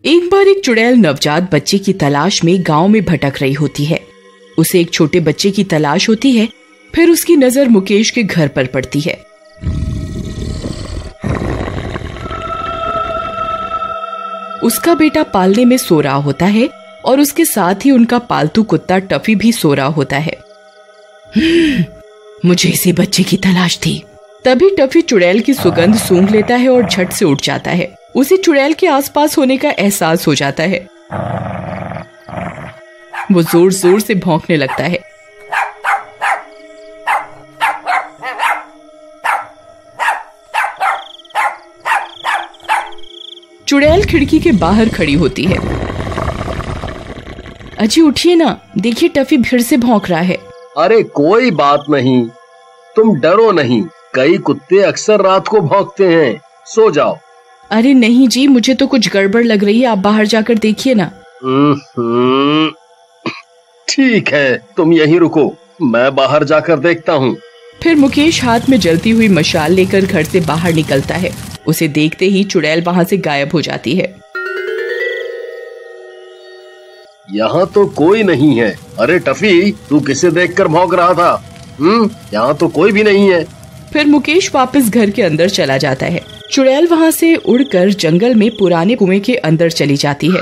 एक बार एक चुड़ैल नवजात बच्चे की तलाश में गांव में भटक रही होती है। उसे एक छोटे बच्चे की तलाश होती है। फिर उसकी नजर मुकेश के घर पर पड़ती है। उसका बेटा पालने में सो रहा होता है और उसके साथ ही उनका पालतू कुत्ता टफी भी सो रहा होता है। मुझे इसी बच्चे की तलाश थी। तभी टफी चुड़ैल की सुगंध सूंघ लेता है और झट से उठ जाता है। उसे चुड़ैल के आसपास होने का एहसास हो जाता है। वो जोर जोर से भौंकने लगता है। चुड़ैल खिड़की के बाहर खड़ी होती है। अजी उठिए ना, देखिए टफी फिर से भौंक रहा है। अरे कोई बात नहीं, तुम डरो नहीं, कई कुत्ते अक्सर रात को भौंकते हैं, सो जाओ। अरे नहीं जी, मुझे तो कुछ गड़बड़ लग रही है, आप बाहर जाकर देखिए ना। ठीक है, तुम यहीं रुको, मैं बाहर जाकर देखता हूँ। फिर मुकेश हाथ में जलती हुई मशाल लेकर घर से बाहर निकलता है। उसे देखते ही चुड़ैल वहाँ से गायब हो जाती है। यहाँ तो कोई नहीं है। अरे टफी, तू किसे देखकर भौंक रहा था? यहाँ तो कोई भी नहीं है। फिर मुकेश वापस घर के अंदर चला जाता है। चुड़ैल वहाँ से उड़कर जंगल में पुराने कुएं के अंदर चली जाती है।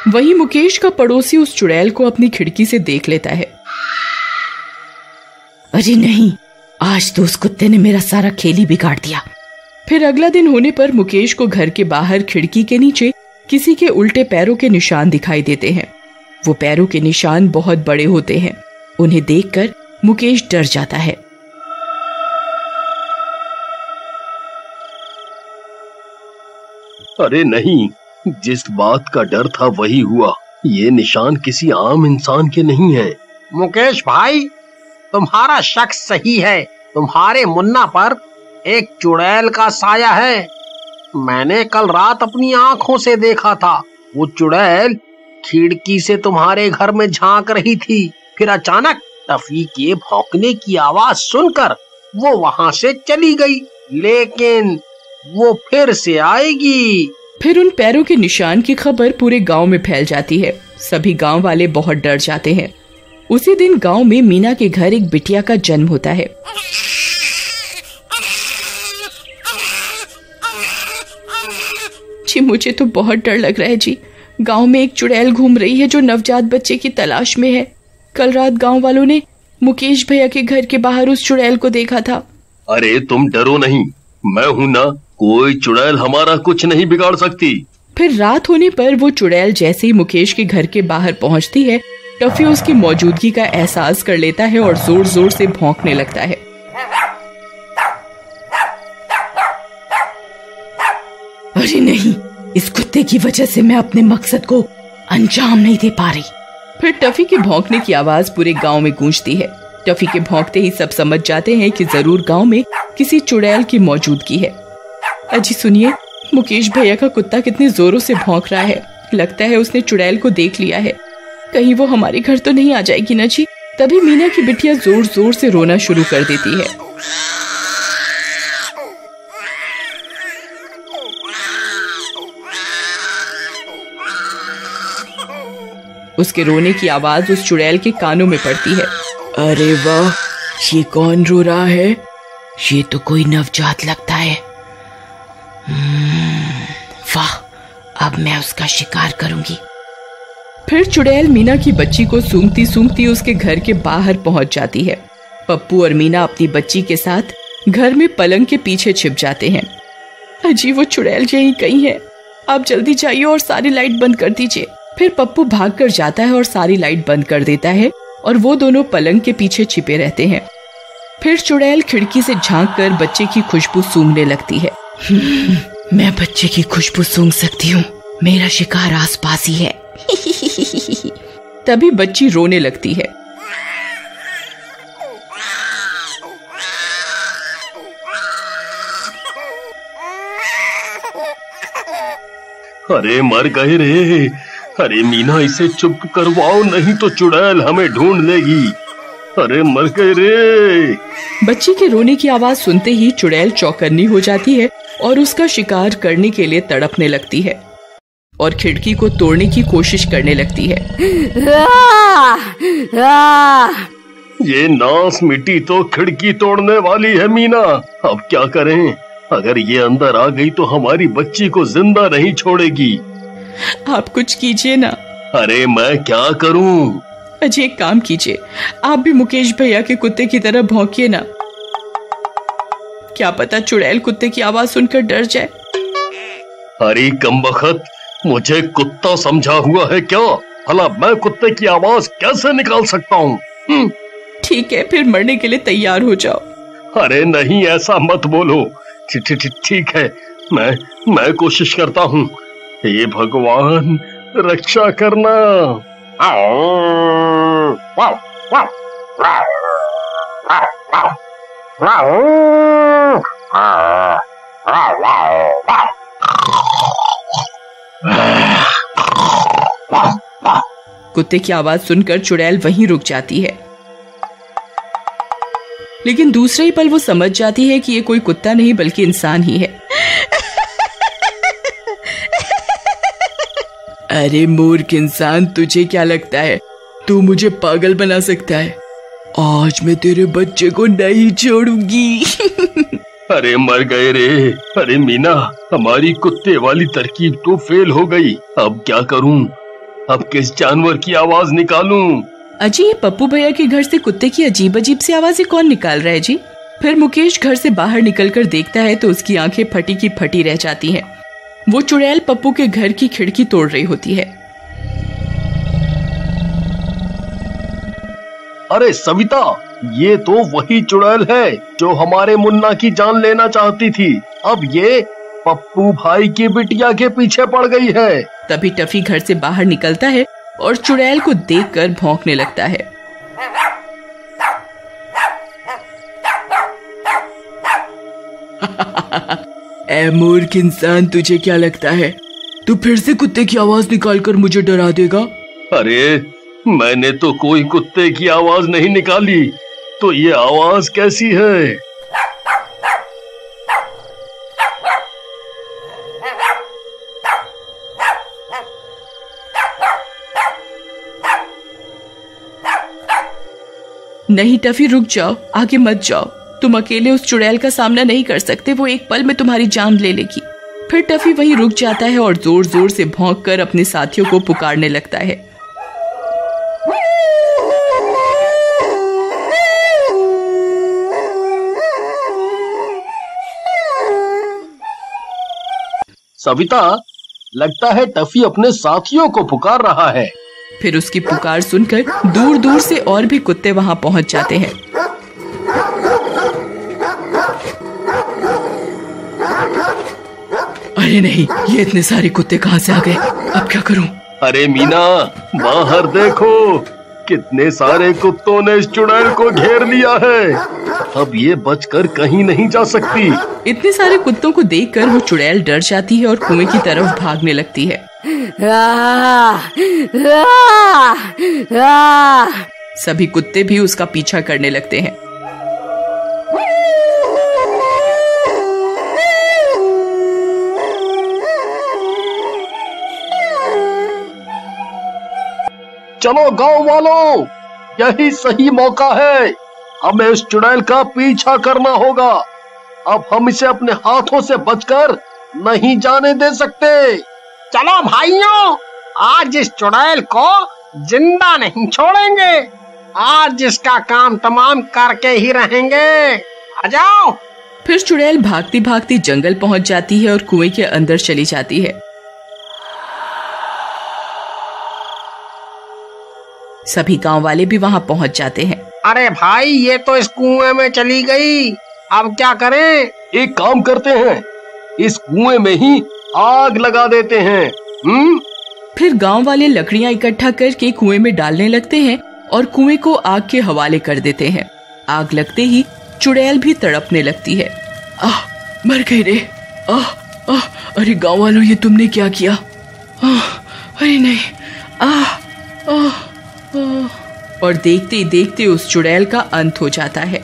वहीं मुकेश का पड़ोसी उस चुड़ैल को अपनी खिड़की से देख लेता है। अरे नहीं, आज तो उस कुत्ते ने मेरा सारा खेल ही बिगाड़ दिया। फिर अगला दिन होने पर मुकेश को घर के बाहर खिड़की के नीचे किसी के उल्टे पैरों के निशान दिखाई देते हैं। वो पैरों के निशान बहुत बड़े होते हैं। उन्हें देखकर मुकेश डर जाता है। अरे नहीं, जिस बात का डर था वही हुआ। ये निशान किसी आम इंसान के नहीं है। मुकेश भाई, तुम्हारा शक सही है। तुम्हारे मुन्ना पर एक चुड़ैल का साया है। मैंने कल रात अपनी आंखों से देखा था। वो चुड़ैल खिड़की से तुम्हारे घर में झांक रही थी। फिर अचानक टफी के भौंकने की आवाज सुनकर वो वहां से चली गई, लेकिन वो फिर से आएगी। फिर उन पैरों के निशान की खबर पूरे गांव में फैल जाती है। सभी गांव वाले बहुत डर जाते हैं। उसी दिन गांव में मीना के घर एक बिटिया का जन्म होता है। जी मुझे तो बहुत डर लग रहा है जी। गांव में एक चुड़ैल घूम रही है जो नवजात बच्चे की तलाश में है। कल रात गांव वालों ने मुकेश भैया के घर के बाहर उस चुड़ैल को देखा था। अरे तुम डरो नहीं, मैं हूँ ना, कोई चुड़ैल हमारा कुछ नहीं बिगाड़ सकती। फिर रात होने पर वो चुड़ैल जैसे ही मुकेश के घर के बाहर पहुंचती है, टफी उसकी मौजूदगी का एहसास कर लेता है और जोर जोर से भौंकने लगता है। अरे नहीं, इस कुत्ते की वजह से मैं अपने मकसद को अंजाम नहीं दे पा रही। फिर टफी के भौंकने की आवाज पूरे गांव में गूंजती है। टफी के भौंकते ही सब समझ जाते हैं कि जरूर गांव में किसी चुड़ैल की मौजूदगी है। अजी सुनिए, मुकेश भैया का कुत्ता कितने जोरों से भौंक रहा है। लगता है उसने चुड़ैल को देख लिया है। कहीं वो हमारे घर तो नहीं आ जाएगी ना जी। तभी मीना की बिटिया जोर जोर से रोना शुरू कर देती है। उसके रोने की आवाज उस चुड़ैल के कानों में पड़ती है। अरे वाह, ये कौन रो रहा है? ये तो कोई नवजात लगता है। वाह, अब मैं उसका शिकार करूंगी। फिर चुड़ैल मीना की बच्ची को सूंघती सूंघती उसके घर के बाहर पहुंच जाती है। पप्पू और मीना अपनी बच्ची के साथ घर में पलंग के पीछे छिप जाते हैं। अजी वो चुड़ैल यहीं कहीं है, आप जल्दी जाइए और सारी लाइट बंद कर दीजिए। फिर पप्पू भाग कर जाता है और सारी लाइट बंद कर देता है और वो दोनों पलंग के पीछे छिपे रहते हैं। फिर चुड़ैल खिड़की से झांक कर बच्चे की खुशबू सूंघने लगती है। मैं बच्चे की खुशबू सूंघ सकती हूँ, मेरा शिकार आसपास ही है। तभी बच्ची रोने लगती है। अरे मर गए रे। अरे मीना, इसे चुप करवाओ, नहीं तो चुड़ैल हमें ढूंढ लेगी। अरे मर गए रे। बच्ची के रोने की आवाज सुनते ही चुड़ैल चौकन्नी हो जाती है और उसका शिकार करने के लिए तड़पने लगती है। और खिड़की को तोड़ने की कोशिश करने लगती है। ये नास मिट्टी तो खिड़की तोड़ने वाली है मीना। अब क्या करें? अगर ये अंदर आ गई तो हमारी बच्ची को जिंदा नहीं छोड़ेगी। आप कुछ कीजिए ना। अरे मैं क्या करूं? अजय एक काम कीजिए, आप भी मुकेश भैया के कुत्ते की तरह भौंकिए ना। क्या पता चुड़ैल कुत्ते की आवाज सुनकर डर जाए। अरे कमबख्त, मुझे कुत्ता समझा हुआ है क्या? भला मैं कुत्ते की आवाज कैसे निकाल सकता हूँ? ठीक है, फिर मरने के लिए तैयार हो जाओ। अरे नहीं, ऐसा मत बोलो। ठीक है, मैं कोशिश करता हूँ। हे भगवान, रक्षा करना। कुत्ते की आवाज सुनकर चुड़ैल वहीं रुक जाती है, लेकिन दूसरे ही पल वो समझ जाती है कि ये कोई कुत्ता नहीं बल्कि इंसान ही है। अरे मूर्ख इंसान, तुझे क्या लगता है तू मुझे पागल बना सकता है? आज मैं तेरे बच्चे को नहीं छोड़ूंगी। अरे मर गए रे। अरे मीना, हमारी कुत्ते वाली तरकीब तो फेल हो गई। अब क्या करूं? अब किस जानवर की आवाज निकालूं? अजी, ये पप्पू भैया के घर से कुत्ते की अजीब अजीब सी आवाजें कौन निकाल रहा है जी? फिर मुकेश घर से बाहर निकलकर देखता है तो उसकी आंखें फटी की फटी रह जाती हैं। वो चुड़ैल पप्पू के घर की खिड़की तोड़ रही होती है। अरे सविता, ये तो वही चुड़ैल है जो हमारे मुन्ना की जान लेना चाहती थी। अब ये पप्पू भाई की बिटिया के पीछे पड़ गई है। तभी टफी घर से बाहर निकलता है और चुड़ैल को देखकर भौंकने लगता है। ए मूर्ख इंसान, तुझे क्या लगता है तू फिर से कुत्ते की आवाज निकालकर मुझे डरा देगा? अरे मैंने तो कोई कुत्ते की आवाज नहीं निकाली, तो ये आवाज कैसी है? नहीं टफी, रुक जाओ, आगे मत जाओ। तुम अकेले उस चुड़ैल का सामना नहीं कर सकते, वो एक पल में तुम्हारी जान ले लेगी। फिर टफी वहीं रुक जाता है और जोर जोर से भौंककर अपने साथियों को पुकारने लगता है। सविता, लगता है टफी अपने साथियों को पुकार रहा है। फिर उसकी पुकार सुनकर दूर दूर से और भी कुत्ते वहां पहुंच जाते हैं। अरे नहीं, ये इतने सारे कुत्ते कहां से आ गए? अब क्या करूं? अरे मीना, बाहर देखो, कितने सारे कुत्तों ने इस चुड़ैल को घेर लिया है। अब ये बचकर कहीं नहीं जा सकती। इतने सारे कुत्तों को देखकर वो चुड़ैल डर जाती है और कुएं की तरफ भागने लगती है। सभी कुत्ते भी उसका पीछा करने लगते हैं। चलो गांव वालों, यही सही मौका है। हमें इस चुड़ैल का पीछा करना होगा। अब हम इसे अपने हाथों से बचकर नहीं जाने दे सकते। चलो भाइयों, आज इस चुड़ैल को जिंदा नहीं छोड़ेंगे। आज इसका काम तमाम करके ही रहेंगे। आ जाओ। फिर चुड़ैल भागती भागती जंगल पहुंच जाती है और कुएं के अंदर चली जाती है। सभी गांव वाले भी वहां पहुंच जाते हैं। अरे भाई, ये तो इस कुएं में चली गई, अब क्या करें? एक काम करते हैं, इस कुएं में ही आग लगा देते हैं। फिर गांव वाले लकड़ियां इकट्ठा करके कुएं में डालने लगते हैं और कुएं को आग के हवाले कर देते हैं। आग लगते ही चुड़ैल भी तड़पने लगती है। आह, मर गई रे। आह, आह, अरे गांव वालों, ये तुमने क्या किया? आह, अरे नहीं। आह, आह, आह। और देखते ही देखते उस चुड़ैल का अंत हो जाता है।